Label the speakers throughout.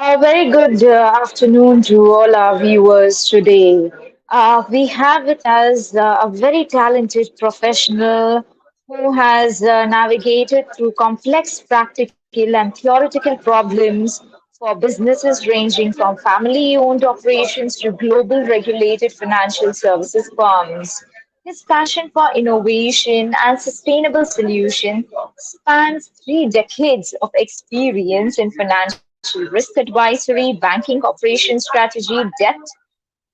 Speaker 1: A very good afternoon to all our viewers today. We have with us a very talented professional who has navigated through complex practical and theoretical problems for businesses ranging from family owned operations to global regulated financial services firms. His passion for innovation and sustainable solutions spans 3 decades of experience in financial risk advisory, banking operations strategy, debt,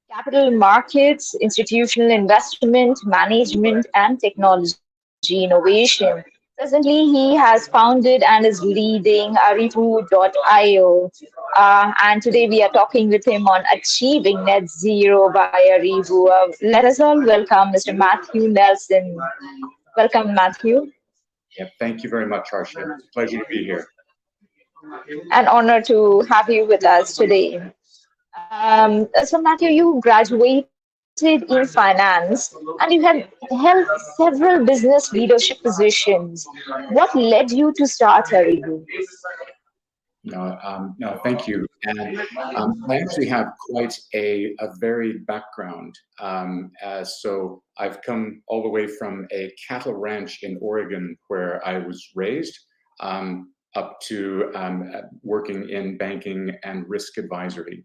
Speaker 1: capital markets, institutional investment, management, and technology innovation. Presently, he has founded and is leading Arifu.io. And today we are talking with him on achieving net zero by Arifu. Let us all welcome Mr. Matthew Nelson. Welcome, Matthew.
Speaker 2: Yeah, thank you very much, Harsha. It's a pleasure to be here.
Speaker 1: An honor to have you with us today. So, Matthew, you graduated in finance and you have held several business leadership positions. What led you to start Aribu?
Speaker 2: No, thank you. And I actually have quite a varied background. So I've come all the way from a cattle ranch in Oregon where I was raised, up to working in banking and risk advisory.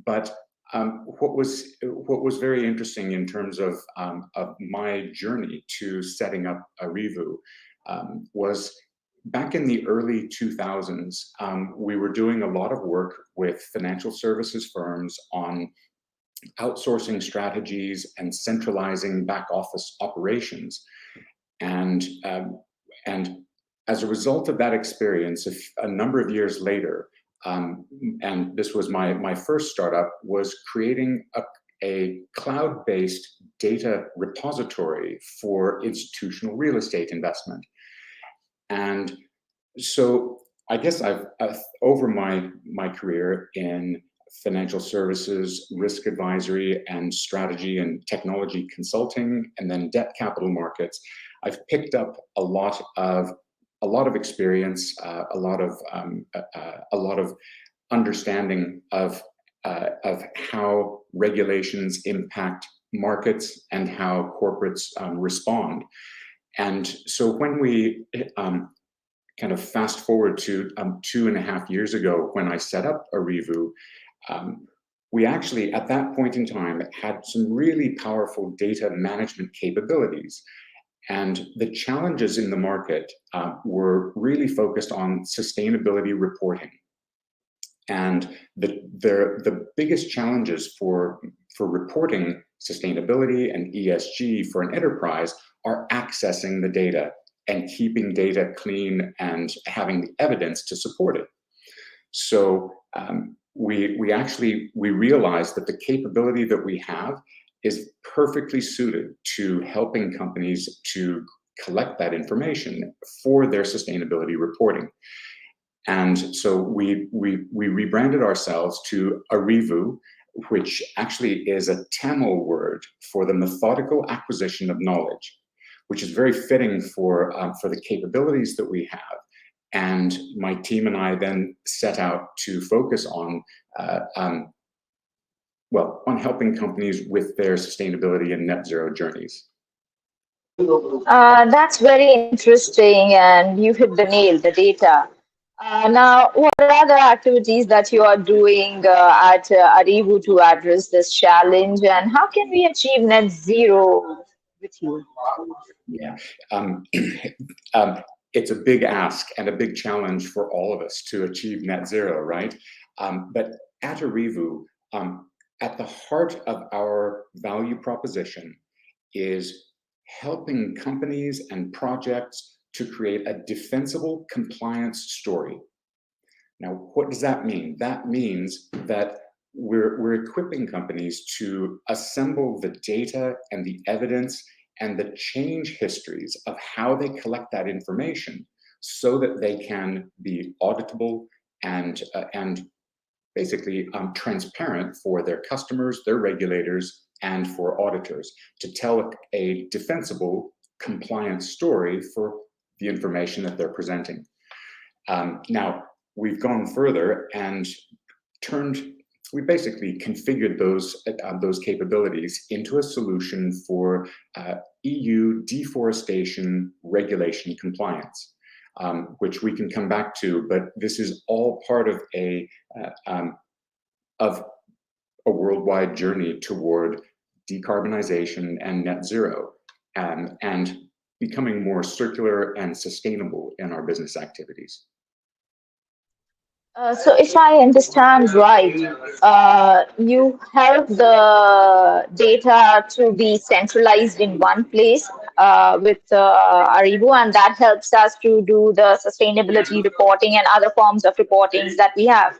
Speaker 2: But what was very interesting in terms of my journey to setting up Arivu was back in the early 2000s. We were doing a lot of work with financial services firms on outsourcing strategies and centralizing back office operations, and and as a result of that experience, a number of years later, and this was my first startup, was creating a cloud-based data repository for institutional real estate investment. And so I guess I've over my career in financial services, risk advisory, and strategy and technology consulting, and then debt capital markets, I've picked up a lot of experience, a lot of understanding of how regulations impact markets and how corporates respond. And so when we kind of fast forward to 2.5 years ago, when I set up Arivu, we actually at that point in time had some really powerful data management capabilities. And the challenges in the market were really focused on sustainability reporting. And the biggest challenges for reporting sustainability and ESG for an enterprise are accessing the data and keeping data clean and having the evidence to support it. So we realized that the capability that we have is perfectly suited to helping companies to collect that information for their sustainability reporting. And so we rebranded ourselves to Arivu, which actually is a Tamil word for the methodical acquisition of knowledge, which is very fitting for the capabilities that we have. And my team and I then set out to focus on helping companies with their sustainability and net zero journeys.
Speaker 1: That's very interesting, and you hit the nail, the data. Now, what are the activities that you are doing at Aribu to address this challenge, and how can we achieve net zero with you?
Speaker 2: Yeah, it's a big ask and a big challenge for all of us to achieve net zero, right? But at Arivu, at the heart of our value proposition is helping companies and projects to create a defensible compliance story. Now, what does that mean? That means that we're equipping companies to assemble the data and the evidence and the change histories of how they collect that information so that they can be auditable and basically transparent for their customers, their regulators, and for auditors to tell a defensible compliance story for the information that they're presenting. Now, we've gone further and we basically configured those capabilities into a solution for EU deforestation regulation compliance, which we can come back to. But this is all part of a worldwide journey toward decarbonization and net zero, and becoming more circular and sustainable in our business activities.
Speaker 1: So if I understand right, you help the data to be centralized in one place with Aribu, and that helps us to do the sustainability reporting and other forms of reportings that we have.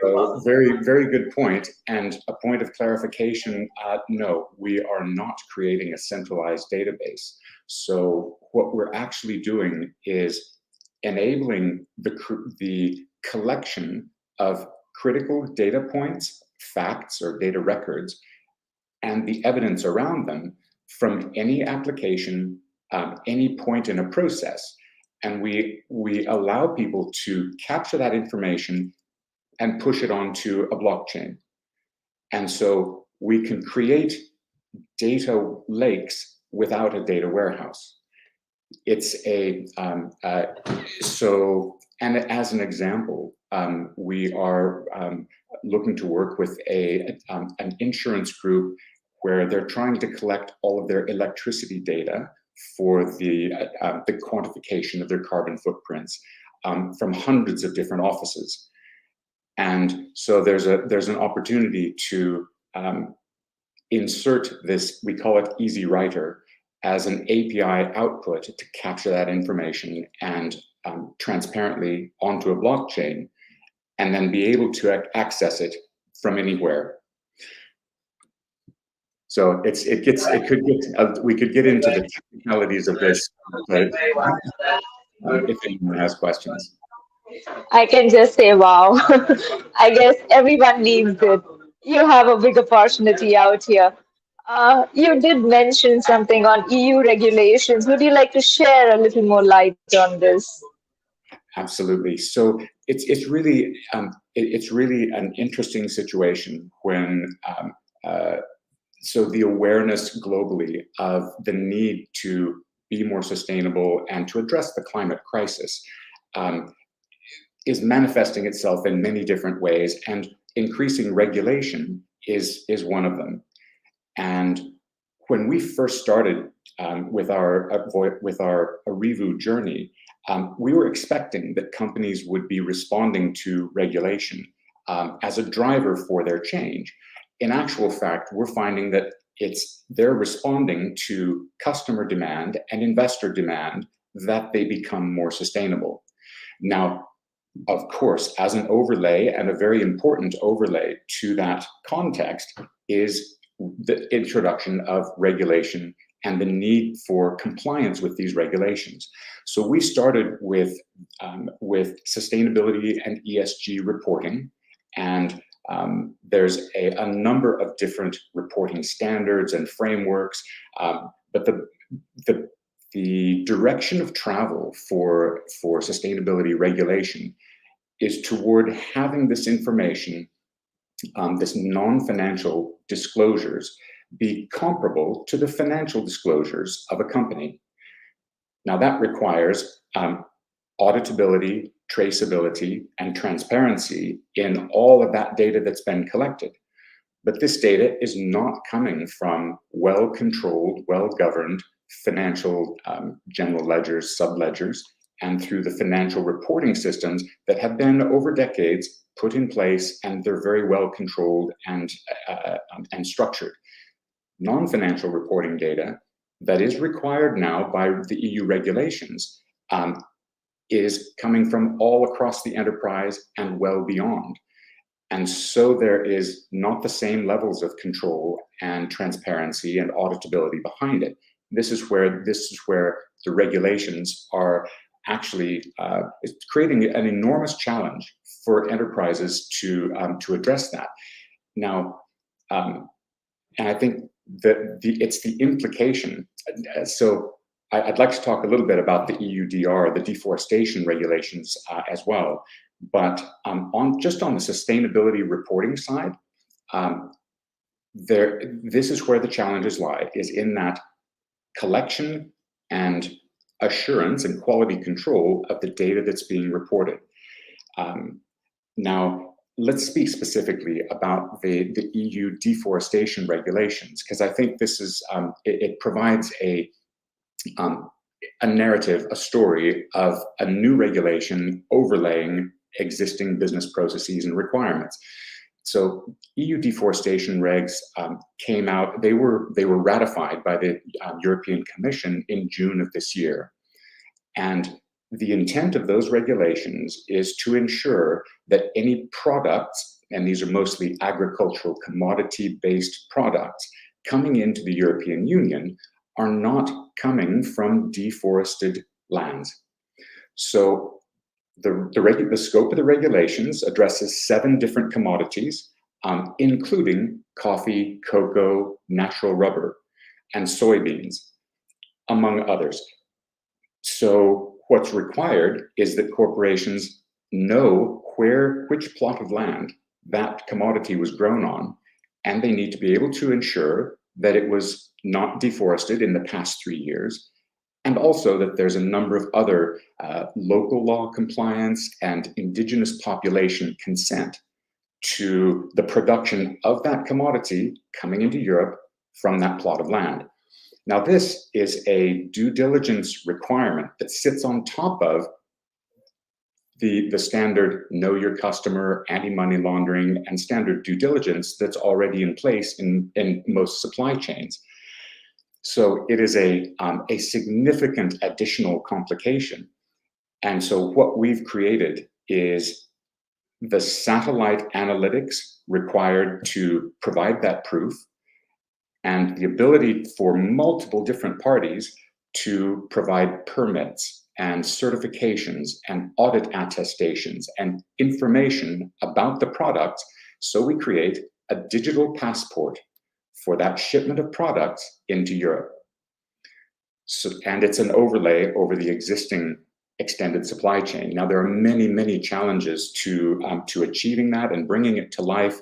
Speaker 2: So very, very good point. And a point of clarification, no, we are not creating a centralized database. So what we're actually doing is enabling the collection of critical data points, facts or data records, and the evidence around them from any application, any point in a process. And we allow people to capture that information and push it onto a blockchain. And so we can create data lakes without a data warehouse. It's and as an example, we are looking to work with an insurance group where they're trying to collect all of their electricity data for the quantification of their carbon footprints from hundreds of different offices. And so there's an opportunity to insert this, we call it Easy Writer, as an API output to capture that information and transparently onto a blockchain, and then be able to access it from anywhere. So we could get into the technicalities of this, but if anyone has questions.
Speaker 1: I can just say, wow. I guess everyone needs it. You have a big opportunity out here. You did mention something on EU regulations. Would you like to share a little more light on this?
Speaker 2: Absolutely. So it's really an interesting situation when so the awareness globally of the need to be more sustainable and to address the climate crisis is manifesting itself in many different ways, and increasing regulation is one of them. And when we first started with our Arivu journey, we were expecting that companies would be responding to regulation as a driver for their change. In actual fact, we're finding that they're responding to customer demand and investor demand that they become more sustainable. Now, of course, as an overlay, and a very important overlay to that context, is the introduction of regulation and the need for compliance with these regulations. So we started with sustainability and ESG reporting, and there's a number of different reporting standards and frameworks, but the direction of travel for sustainability regulation is toward having this information, this non-financial disclosures, be comparable to the financial disclosures of a company. Now that requires auditability, traceability, and transparency in all of that data that's been collected. But this data is not coming from well-controlled, well-governed financial general ledgers, sub-ledgers, and through the financial reporting systems that have been over decades put in place, and they're very well controlled and structured. Non-financial reporting data that is required now by the EU regulations is coming from all across the enterprise and well beyond. And so there is not the same levels of control and transparency and auditability behind it. This is where the regulations are actually creating an enormous challenge for enterprises to address that. Now, and I think that it's the implication. So I'd like to talk a little bit about the EUDR, the deforestation regulations as well. But just on the sustainability reporting side, this is where the challenges lie, is in that collection and assurance and quality control of the data that's being reported. Now, let's speak specifically about the EU deforestation regulations, because I think this is it provides a narrative, a story of a new regulation overlaying existing business processes and requirements. So EU deforestation regs came out. They were ratified by the European Commission in June of this year, and the intent of those regulations is to ensure that any products, and these are mostly agricultural commodity-based products, coming into the European Union are not coming from deforested lands. So the scope of the regulations addresses 7 different commodities, including coffee, cocoa, natural rubber, and soybeans, among others. So what's required is that corporations know which plot of land that commodity was grown on, and they need to be able to ensure that it was not deforested in the past 3 years, and also that there's a number of other local law compliance and indigenous population consent to the production of that commodity coming into Europe from that plot of land. Now, this is a due diligence requirement that sits on top of the standard know your customer, anti-money laundering, and standard due diligence that's already in place in most supply chains. So it is a significant additional complication. And so what we've created is the satellite analytics required to provide that proof, and the ability for multiple different parties to provide permits and certifications and audit attestations and information about the products. So we create a digital passport for that shipment of products into Europe. So, and it's an overlay over the existing extended supply chain. Now, there are many, many challenges to achieving that and bringing it to life.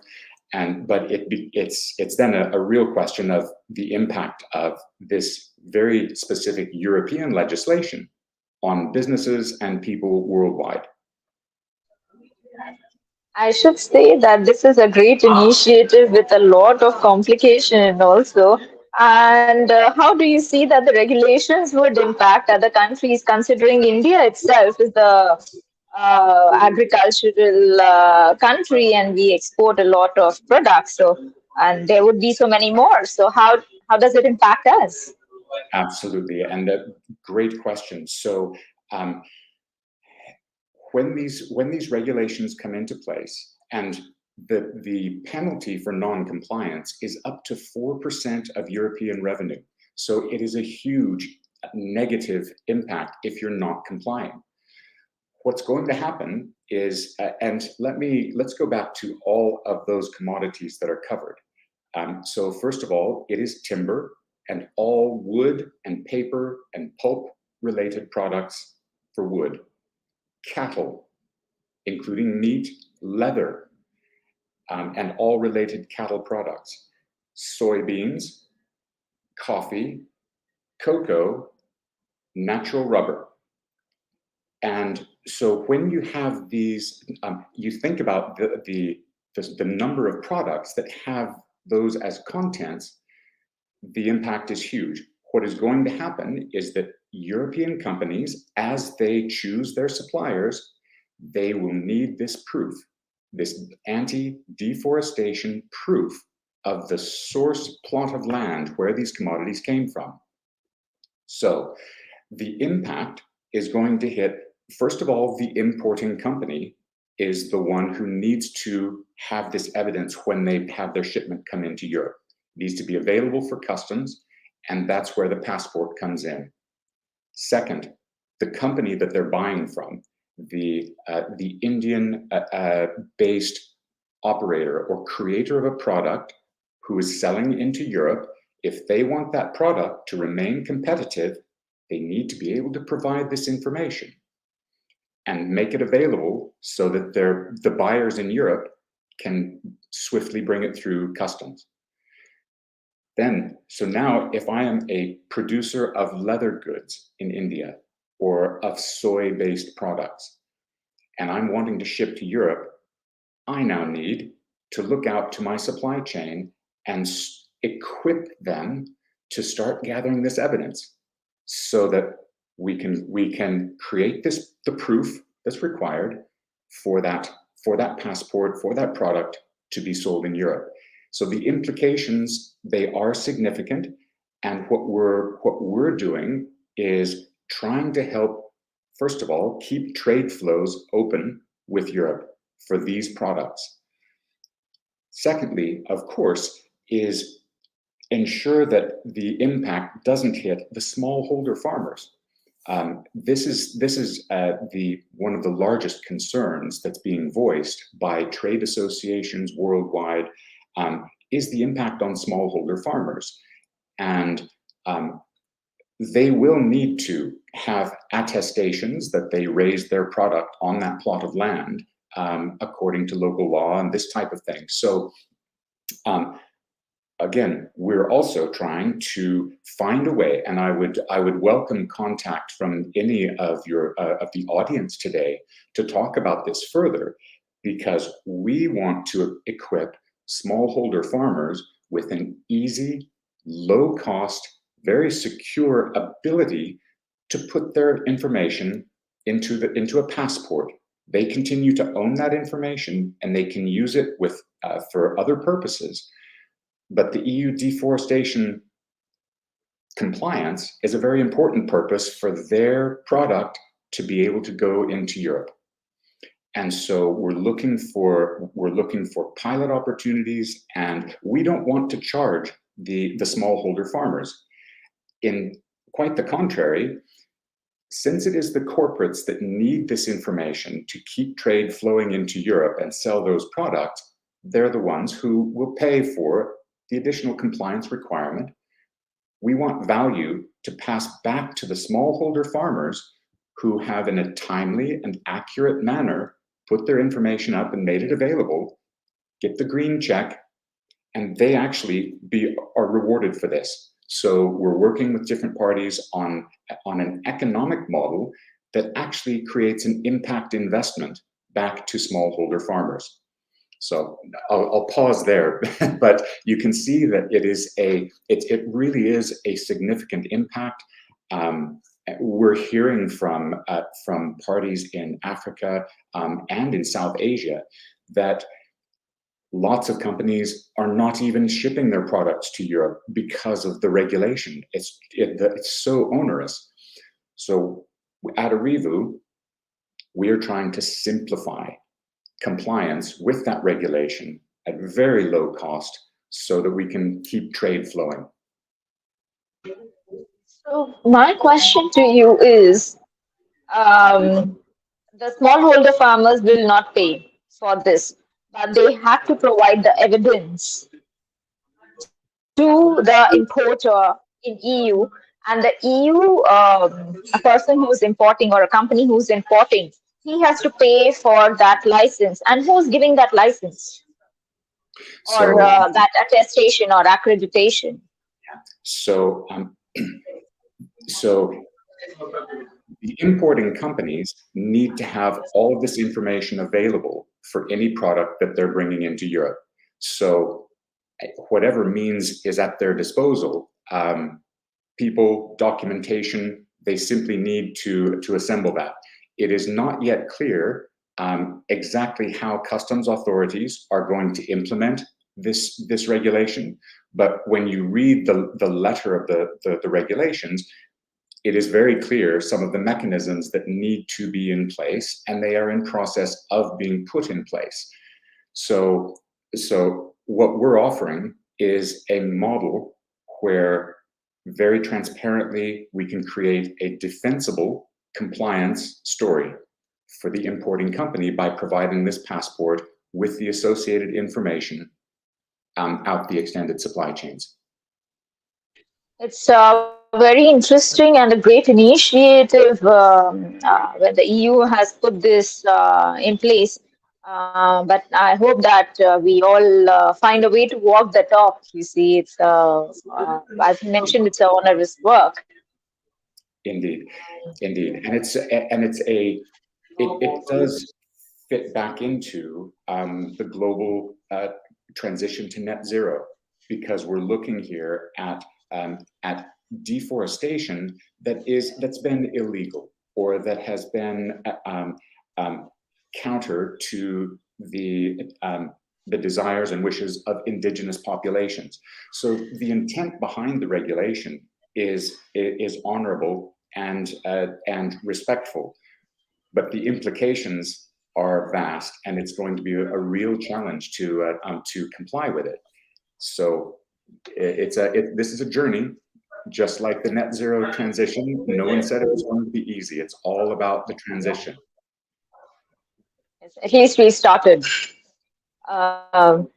Speaker 2: But it's then a real question of the impact of this very specific European legislation on businesses and people worldwide.
Speaker 1: I should say that this is a great initiative with a lot of complication also. And how do you see that the regulations would impact other countries, considering India itself is the agricultural country and we export a lot of products. So, and there would be so many more. So, how does it impact us?
Speaker 2: Absolutely, and a great question. So, when these regulations come into place, and the penalty for non-compliance is up to 4% of European revenue. So it is a huge negative impact if you're not complying. What's going to happen is, and let's go back to all of those commodities that are covered. So first of all, it is timber and all wood and paper and pulp related products for wood. Cattle, including meat, leather, and all related cattle products. Soybeans, coffee, cocoa, natural rubber. And so when you have these, you think about the number of products that have those as contents, the impact is huge. What is going to happen is that European companies, as they choose their suppliers, they will need this proof, this anti-deforestation proof of the source plot of land where these commodities came from. So the impact is going to hit, first of all, the importing company is the one who needs to have this evidence when they have their shipment come into Europe. It needs to be available for customs, and that's where the passport comes in. Second, the company that they're buying from, the Indian-based operator or creator of a product who is selling into Europe, if they want that product to remain competitive, they need to be able to provide this information and make it available so that the buyers in Europe can swiftly bring it through customs. So now if I am a producer of leather goods in India or of soy-based products, and I'm wanting to ship to Europe, I now need to look out to my supply chain and equip them to start gathering this evidence so that we can create the proof that's required for that passport, for that product to be sold in Europe. So the implications, they are significant, and what we're doing is trying to help, first of all, keep trade flows open with Europe for these products. Secondly, of course, is ensure that the impact doesn't hit the smallholder farmers. This is one of the largest concerns that's being voiced by trade associations worldwide, is the impact on smallholder farmers. And they will need to have attestations that they raised their product on that plot of land according to local law and this type of thing. So again, we're also trying to find a way, and I would welcome contact from any of the audience today to talk about this further, because we want to equip smallholder farmers with an easy, low cost, very secure ability to put their information into a passport. They continue to own that information and they can use it for other purposes. But the EU deforestation compliance is a very important purpose for their product to be able to go into Europe. And so we're looking for pilot opportunities, and we don't want to charge the smallholder farmers. In quite the contrary, since it is the corporates that need this information to keep trade flowing into Europe and sell those products, they're the ones who will pay for the additional compliance requirement. We want value to pass back to the smallholder farmers who have, in a timely and accurate manner, put their information up and made it available, get the green check, and they actually are rewarded for this. So we're working with different parties on an economic model that actually creates an impact investment back to smallholder farmers. So I'll pause there, but you can see that it really is a significant impact. We're hearing from parties in Africa and in South Asia that lots of companies are not even shipping their products to Europe because of the regulation. It's so onerous. So at Arivu, we are trying to simplify compliance with that regulation at very low cost so that we can keep trade flowing.
Speaker 1: So my question to you is, the smallholder farmers will not pay for this, but they have to provide the evidence to the importer in EU, and the EU, a person who's importing or a company who's importing, he has to pay for that license. And who's giving that license or
Speaker 2: So,
Speaker 1: that attestation or accreditation?
Speaker 2: so, so the importing companies need to have all of this information available for any product that they're bringing into Europe. So whatever means is at their disposal, people, documentation, they simply need to assemble that. It is not yet clear exactly how customs authorities are going to implement this regulation, but when you read the letter of the regulations, it is very clear some of the mechanisms that need to be in place, and they are in process of being put in place. So what we're offering is a model where very transparently we can create a defensible compliance story for the importing company by providing this passport with the associated information out the extended supply chains.
Speaker 1: It's very interesting and a great initiative where the EU has put this in place. But I hope that we all find a way to walk the talk. You see, as mentioned, it's a onerous work.
Speaker 2: Indeed, indeed, and it does fit back into the global transition to net zero, because we're looking here at deforestation that's been illegal, or that has been counter to the desires and wishes of indigenous populations. So the intent behind the regulation is honorable and respectful, but the implications are vast, and it's going to be a real challenge to comply with it. So this is a journey, just like the net zero transition. No one said it was going to be easy. It's all about the transition.
Speaker 1: Yes, at least we started. Um,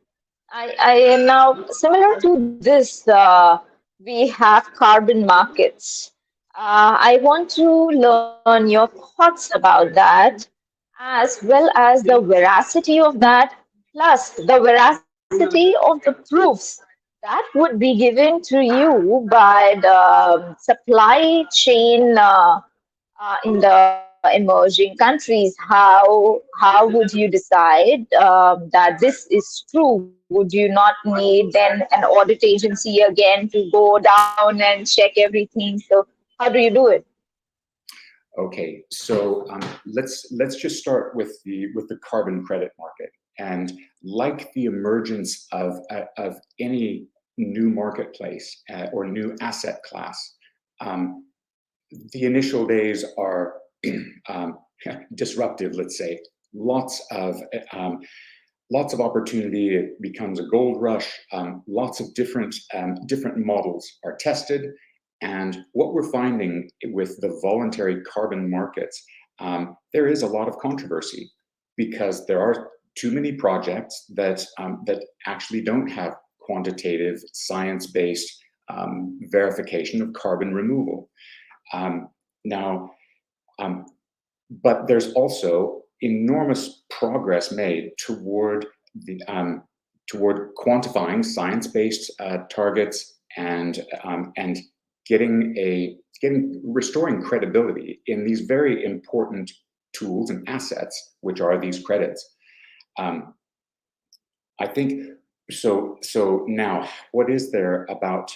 Speaker 1: I am now similar to this. We have carbon markets. I want to learn your thoughts about that, as well as the veracity of that, plus the veracity of the proofs that would be given to you by the supply chain in the emerging countries. How would you decide that this is true? Would you not need then an audit agency again to go down and check everything? So how do you do it?
Speaker 2: Okay, so let's just start with the carbon credit market. And like the emergence of any new marketplace or new asset class, um, the initial days are disruptive. Let's say um, lots of opportunity. It becomes a gold rush. Lots of different models are tested, and what we're finding with the voluntary carbon markets, there is a lot of controversy, because there are too many projects that actually don't have quantitative, science-based verification of carbon removal. Now, but there's also enormous progress made toward quantifying science-based targets, and restoring credibility in these very important tools and assets, which are these credits. I think so. So now, what is there about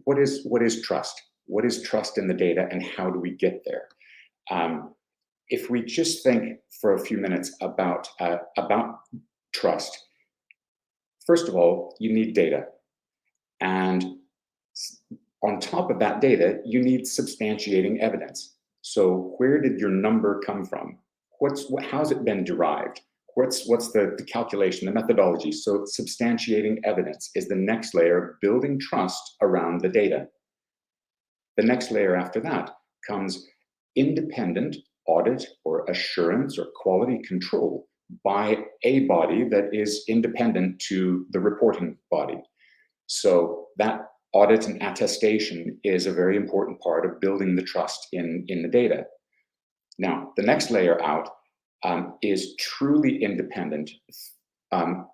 Speaker 2: what is trust? What is trust in the data, and how do we get there? If we just think for a few minutes about trust, first of all, you need data, and on top of that data, you need substantiating evidence. So, where did your number come from? How's it been derived? What's the calculation, the methodology? So, substantiating evidence is the next layer of building trust around the data. The next layer after that comes independent audit or assurance or quality control by a body that is independent to the reporting body. So that audit and attestation is a very important part of building the trust in the data. Now, the next layer out is truly independent,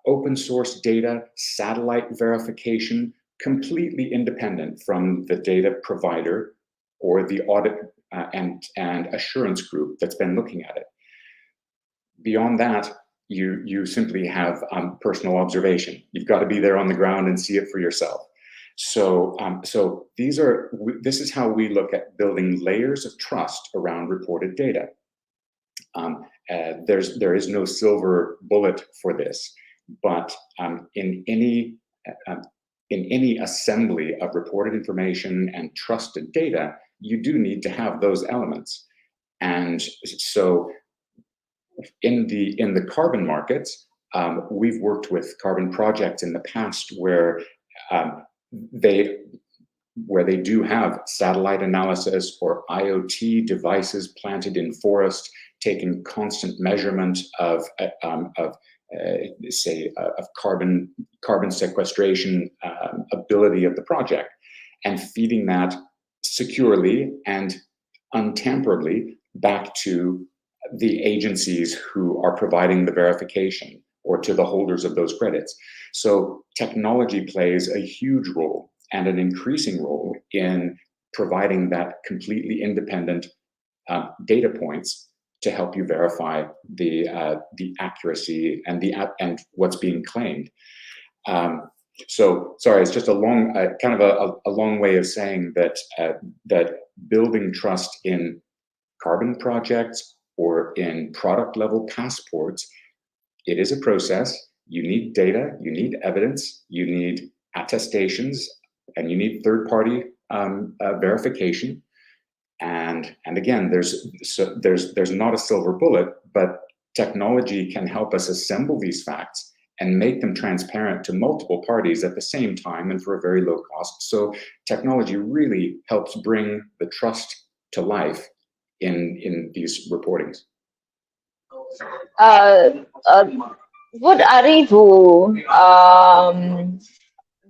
Speaker 2: open source data, satellite verification, completely independent from the data provider or the audit and assurance group that's been looking at it. Beyond that, you simply have personal observation. You've got to be there on the ground and see it for yourself. So this is how we look at building layers of trust around reported data. There is no silver bullet for this, but in any assembly of reported information and trusted data, you do need to have those elements. And so in the carbon markets, we've worked with carbon projects in the past where they do have satellite analysis or IoT devices planted in forest, taking constant measurement of carbon sequestration ability of the project, and feeding that securely and untamperably back to the agencies who are providing the verification or to the holders of those credits. So technology plays a huge role and an increasing role in providing that completely independent data points to help you verify the accuracy and what's being claimed. So sorry, it's just a long kind of a long way of saying that that building trust in carbon projects or in product level passports, it is a process. You need data, you need evidence, you need attestations, and you need third party verification. And again, there's not a silver bullet, but technology can help us assemble these facts and make them transparent to multiple parties at the same time and for a very low cost. So technology really helps bring the trust to life in these reportings.
Speaker 1: Uh, uh, would Arivu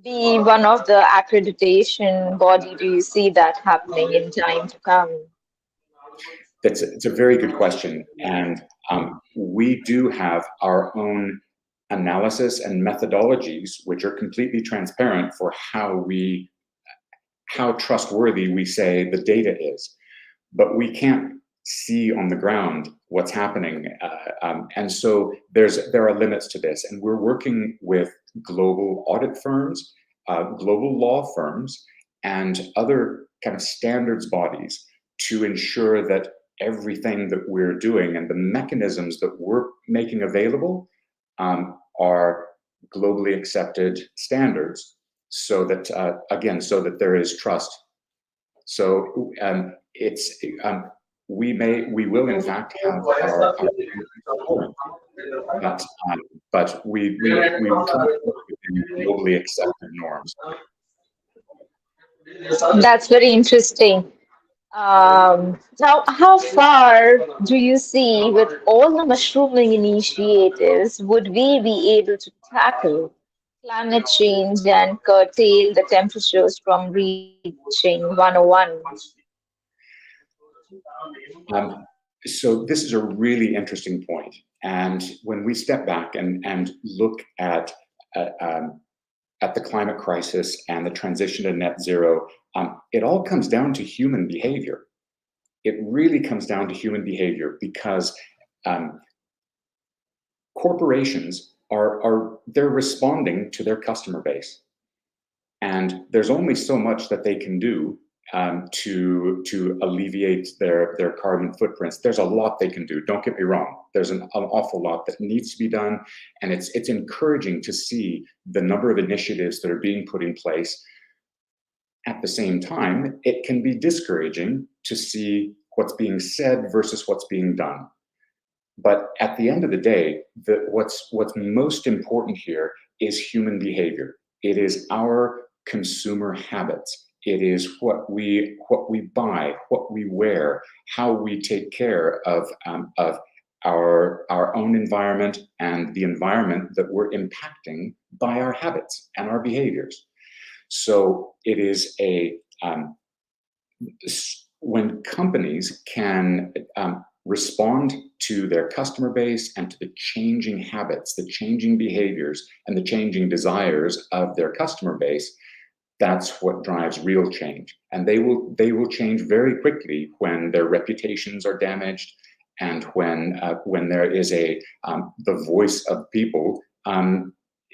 Speaker 1: be one of the accreditation body? Do you see that happening in time to come?
Speaker 2: It's a very good question. And we do have our own analysis and methodologies, which are completely transparent for how trustworthy we say the data is. But we can't see on the ground what's happening. And so there are limits to this. And we're working with global audit firms, global law firms, and other kind of standards bodies to ensure that everything that we're doing and the mechanisms that we're making available are globally accepted standards, so that again, so that there is trust. So it's we will in fact have our but we will try to work within globally accepted norms.
Speaker 1: That's very interesting. Now, how far do you see, with all the mushrooming initiatives, would we be able to tackle climate change and curtail the temperatures from reaching 101?
Speaker 2: So this is a really interesting point. And when we step back and look at the climate crisis and the transition to net zero, it all comes down to human behavior. It really comes down to human behavior because corporations they're responding to their customer base, and there's only so much that they can do to alleviate their carbon footprints. There's a lot they can do. Don't get me wrong. There's an awful lot that needs to be done, and it's encouraging to see the number of initiatives that are being put in place. At the same time, it can be discouraging to see what's being said versus what's being done. But at the end of the day, what's most important here is human behavior. It is our consumer habits. It is what we buy, what we wear, how we take care of our own environment and the environment that we're impacting by our habits and our behaviors. So it is when companies can respond to their customer base and to the changing habits, the changing behaviors, and the changing desires of their customer base, that's what drives real change. And they will change very quickly when their reputations are damaged and when there is the voice of people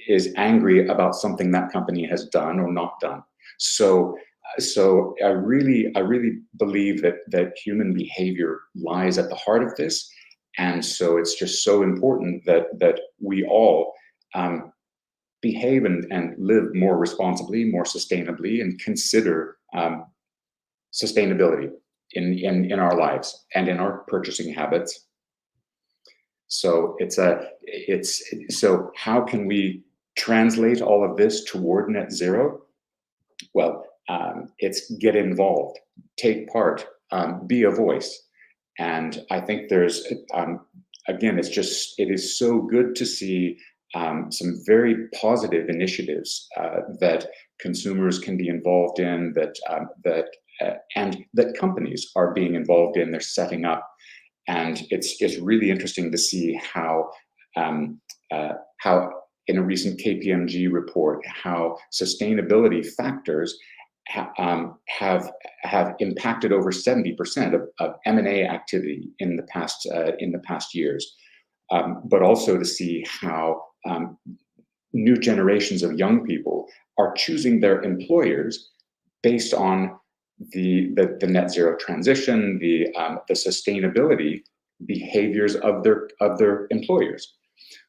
Speaker 2: is angry about something that company has done or not done. So I really believe that human behavior lies at the heart of this, and so it's just so important that we all behave and live more responsibly, more sustainably, and consider sustainability in our lives and in our purchasing habits. So so how can we translate all of this toward net zero? Well, it's get involved, take part, be a voice. And I think there's, again, it is so good to see some very positive initiatives that consumers can be involved in, that and that companies are being involved in. They're setting up, and it's really interesting to see how in a recent KPMG report, how sustainability factors have impacted over 70% of M&A activity in the past years, but also to see how new generations of young people are choosing their employers based on the net zero transition, the sustainability behaviors of their employers.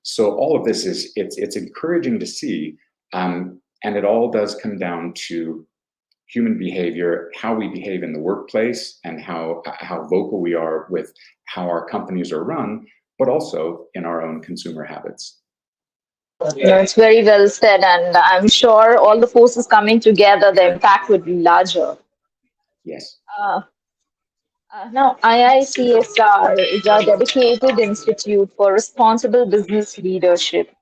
Speaker 2: So all of this it's encouraging to see, and it all does come down to human behavior, how we behave in the workplace, and how vocal we are with how our companies are run, but also in our own consumer habits.
Speaker 1: No, it's very well said, and I'm sure all the forces coming together, the impact would be larger.
Speaker 2: Yes.
Speaker 1: Uh, Now, IICSR is a dedicated institute for responsible business leadership.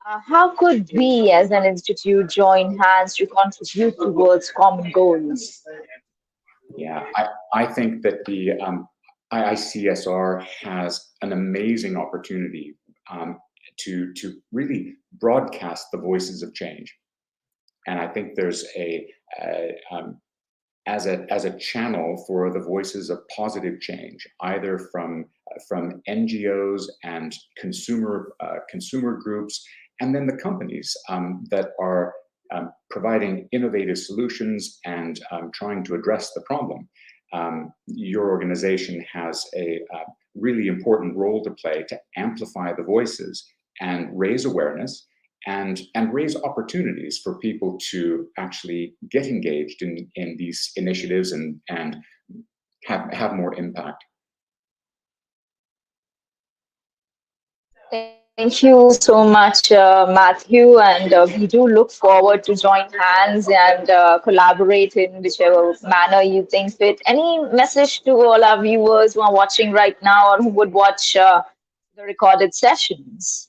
Speaker 1: How could we as an institute join hands to contribute towards common goals?
Speaker 2: Yeah, I think that the IICSR has an amazing opportunity to really broadcast the voices of change, and I think there's as a channel for the voices of positive change, either from NGOs and consumer groups, and then the companies that are providing innovative solutions and trying to address the problem. Your organization has a really important role to play to amplify the voices and raise awareness and raise opportunities for people to actually get engaged in these initiatives and have more impact.
Speaker 1: Thank you so much, Matthew, and we do look forward to join hands and collaborate in whichever manner you think fit. Any message to all our viewers who are watching right now or who would watch the recorded sessions?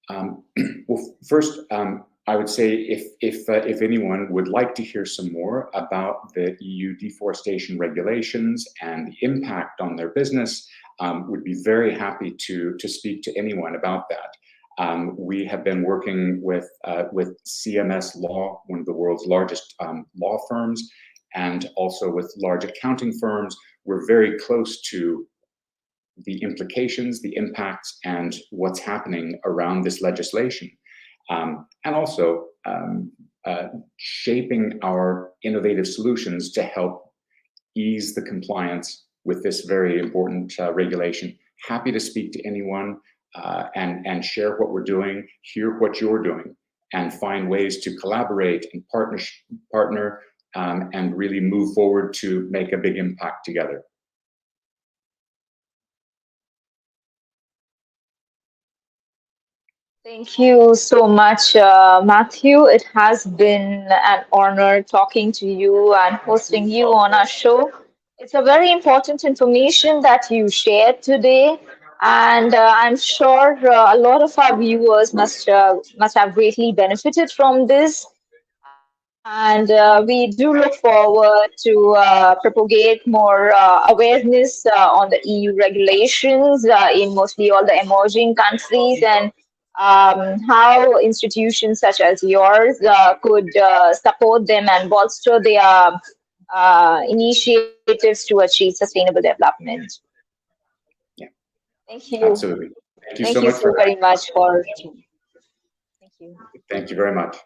Speaker 2: Well, first, I would say if anyone would like to hear some more about the EU deforestation regulations and the impact on their business, would be very happy to speak to anyone about that. We have been working with CMS Law, one of the world's largest law firms, and also with large accounting firms. We're very close to the implications, the impacts, and what's happening around this legislation. And also shaping our innovative solutions to help ease the compliance with this very important regulation. Happy to speak to anyone and share what we're doing, hear what you're doing, and find ways to collaborate and partner and really move forward to make a big impact together.
Speaker 1: Thank you so much, Matthew. It has been an honor talking to you and hosting you on our show. It's a very important information that you shared today, and I'm sure a lot of our viewers must have greatly benefited from this. And we do look forward to propagate more awareness on the EU regulations in mostly all the emerging countries, and how institutions such as yours could support them and bolster their initiatives to achieve sustainable development.
Speaker 2: Yeah,
Speaker 1: Thank you.
Speaker 2: absolutely. Thank you so
Speaker 1: Thank you
Speaker 2: much
Speaker 1: so
Speaker 2: for
Speaker 1: very much for. Thank you.
Speaker 2: Thank you very much.